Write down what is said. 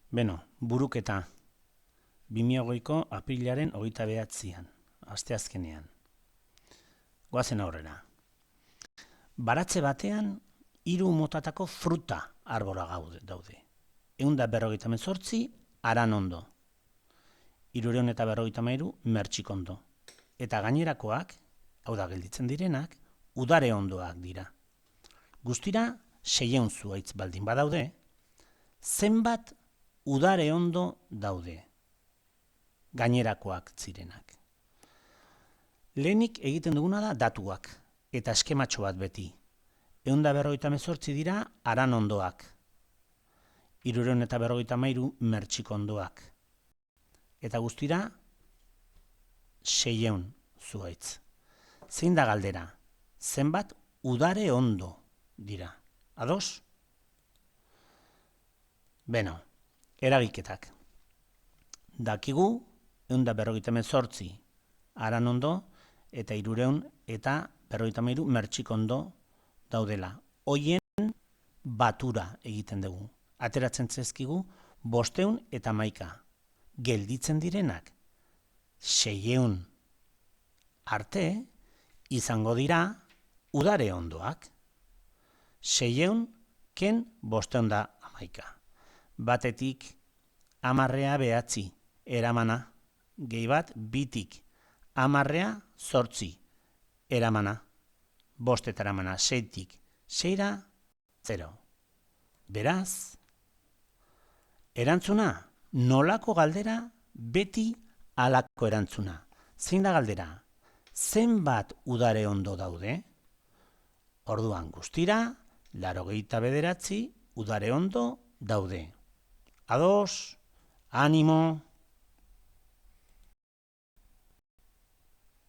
Beno, buruketa 2020ko aprilaren 29an, asteazkenean. Goazen aurrera. Baratze batean 3 motatako fruta arbora daude. 158 aranondo, 353 mertxikondo. Eta gainerakoak, hau da gelditzen direnak, udare ondoak dira. Guztira 600 zuhaitz baldin badaude, zenbat udare ondo daude, gainerakoak zirenak. Lehenik egiten duguna da datuak, eta eskematxo bat beti. 158 dira aranondoak, 353 mertxikondoak, eta guztira 600 zuhaitz. Zein da galdera? Zenbat udare ondo dira. Ados? Beno, eragiketak. Dakigu 158 aranondo eta 353 mertxikondo daudela. Hoien batura egiten dugu. Ateratzen zezkigu 511. Gelditzen direnak 600 arte izango dira udare ondoak. 600 ken 511. Batetik 10 eramana, gehi bat 2tik 10 eramana, 5 eramana, 6tik 6ra 0. Beraz, erantzuna, nolako galdera beti halako erantzuna. Zein da galdera? Zenbat udare ondo daude? Orduan guztira, 89 udare ondo daude. Ados, animo.